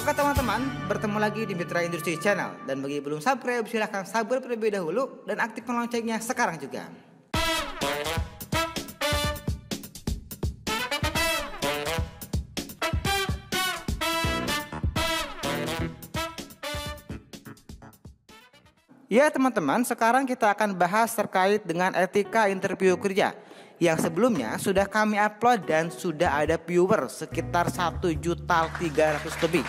Oke teman-teman, bertemu lagi di Mitra Industri Channel. Dan bagi yang belum subscribe, silahkan subscribe terlebih dahulu dan aktifkan loncengnya sekarang juga. Ya teman-teman, sekarang kita akan bahas terkait dengan etika interview kerja yang sebelumnya sudah kami upload dan sudah ada viewer sekitar 1.300.000 lebih.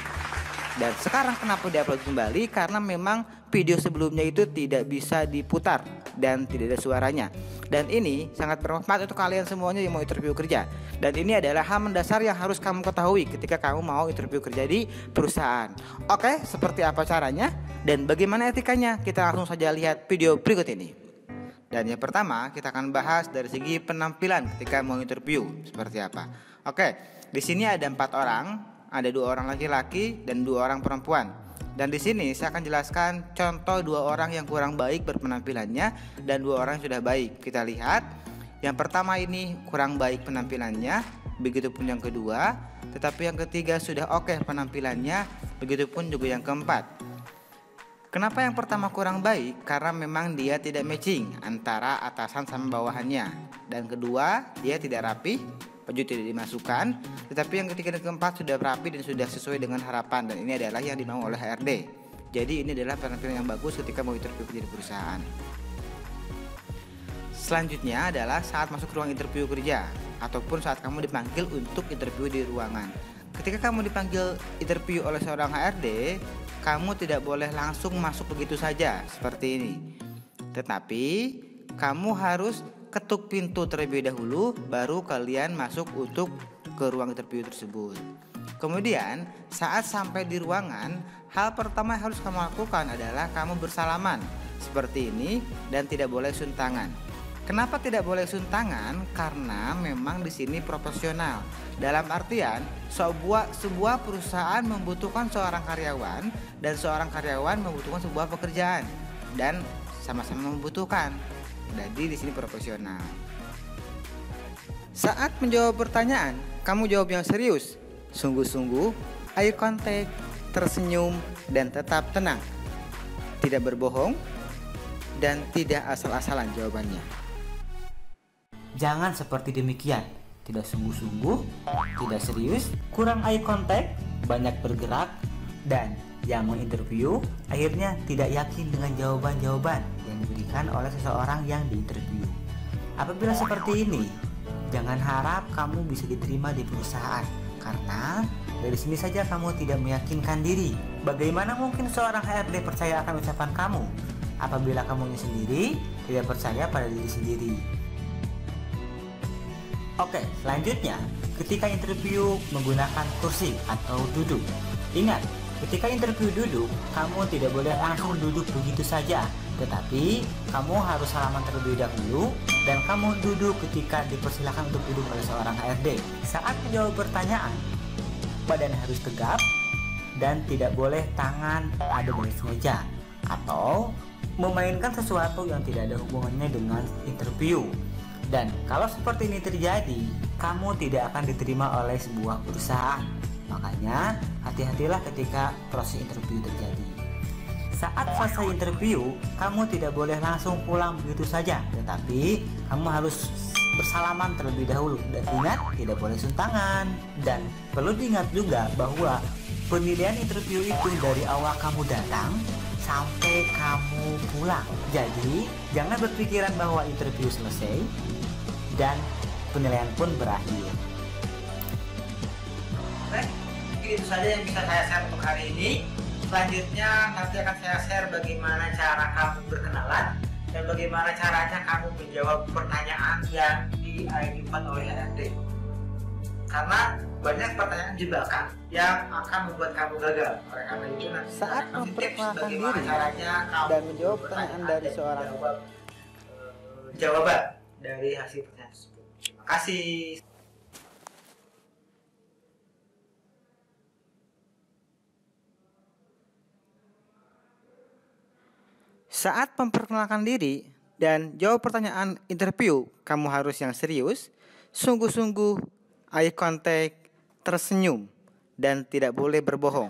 Dan sekarang kenapa diupload kembali? Karena memang video sebelumnya itu tidak bisa diputar dan tidak ada suaranya. Dan ini sangat bermanfaat untuk kalian semuanya yang mau interview kerja. Dan ini adalah hal mendasar yang harus kamu ketahui ketika kamu mau interview kerja di perusahaan. Oke, seperti apa caranya dan bagaimana etikanya? Kita langsung saja lihat video berikut ini. Dan yang pertama kita akan bahas dari segi penampilan ketika mau interview seperti apa. Oke, di sini ada 4 orang. Ada 2 orang laki-laki dan 2 orang perempuan. Dan di sini saya akan jelaskan contoh 2 orang yang kurang baik berpenampilannya dan 2 orang yang sudah baik. Kita lihat. Yang pertama ini kurang baik penampilannya, begitupun yang kedua. Tetapi yang ketiga sudah oke penampilannya, begitupun juga yang keempat. Kenapa yang pertama kurang baik? Karena memang dia tidak matching antara atasan sama bawahannya. Dan kedua, dia tidak rapi, baju tidak dimasukkan. Tetapi yang ketiga dan keempat sudah rapi dan sudah sesuai dengan harapan. Dan ini adalah yang dimau oleh HRD. Jadi ini adalah penampilan yang bagus ketika mau interview kerja di perusahaan. Selanjutnya adalah saat masuk ruang interview kerja ataupun saat kamu dipanggil untuk interview di ruangan. Ketika kamu dipanggil interview oleh seorang HRD, kamu tidak boleh langsung masuk begitu saja seperti ini. Tetapi kamu harus ketuk pintu terlebih dahulu, baru kalian masuk untuk ke ruang interview tersebut. Kemudian saat sampai di ruangan, hal pertama yang harus kamu lakukan adalah kamu bersalaman seperti ini dan tidak boleh suntangan. Kenapa tidak boleh suntangan? Karena memang di sini profesional. Dalam artian sebuah perusahaan membutuhkan seorang karyawan dan seorang karyawan membutuhkan sebuah pekerjaan dan sama-sama membutuhkan. Jadi di sini profesional. Saat menjawab pertanyaan, kamu jawab yang serius, sungguh-sungguh, eye contact, tersenyum dan tetap tenang. Tidak berbohong dan tidak asal-asalan jawabannya. Jangan seperti demikian, tidak sungguh-sungguh, tidak serius, kurang eye contact, banyak bergerak, dan yang menginterview akhirnya tidak yakin dengan jawaban-jawaban yang diberikan oleh seseorang yang diinterview. Apabila seperti ini, jangan harap kamu bisa diterima di perusahaan, karena dari sini saja kamu tidak meyakinkan diri. Bagaimana mungkin seorang HRD percaya akan ucapan kamu apabila kamu sendiri tidak percaya pada diri sendiri? Oke, selanjutnya ketika interview menggunakan kursi atau duduk. Ingat, ketika interview duduk, kamu tidak boleh langsung duduk begitu saja, tetapi kamu harus salaman terlebih dahulu dan kamu duduk ketika dipersilakan untuk duduk oleh seorang HRD. Saat menjawab pertanyaan, badan harus tegap dan tidak boleh tangan ada di meja atau memainkan sesuatu yang tidak ada hubungannya dengan interview. Dan kalau seperti ini terjadi, kamu tidak akan diterima oleh sebuah perusahaan. Makanya hati-hatilah ketika proses interview terjadi. Saat selesai interview, kamu tidak boleh langsung pulang begitu saja, tetapi kamu harus bersalaman terlebih dahulu. Dan ingat, tidak boleh suntangan. Dan perlu diingat juga bahwa penilaian interview itu dari awal kamu datang sampai kamu pulang. Jadi jangan berpikiran bahwa interview selesai dan penilaian pun berakhir. Baik, mungkin itu saja yang bisa saya share untuk hari ini. Selanjutnya nanti akan saya share bagaimana cara kamu berkenalan dan bagaimana caranya kamu menjawab pertanyaan yang diajukan oleh HRD. Karena banyak pertanyaan jebakan yang akan membuat kamu gagal. Oleh karena itu nanti saat memperkenalkan diri dan menjawab pertanyaan dari seorang jawaban dari hasil pertanyaan tersebut. Terima kasih. Saat memperkenalkan diri dan jawab pertanyaan interview, kamu harus yang serius, sungguh-sungguh, eye contact, tersenyum, dan tidak boleh berbohong.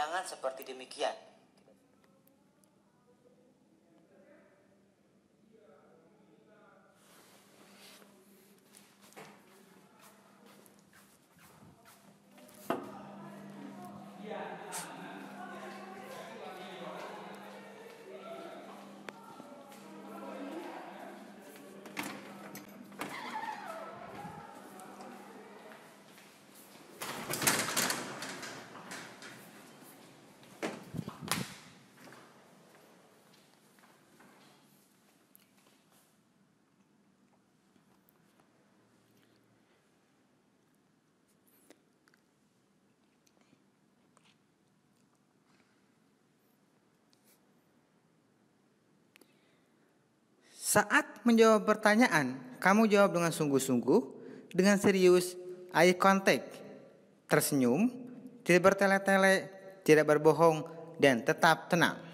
tangan seperti demikian. Saat menjawab pertanyaan, kamu jawab dengan sungguh-sungguh, dengan serius, eye contact, tersenyum, tidak bertele-tele, tidak berbohong, dan tetap tenang.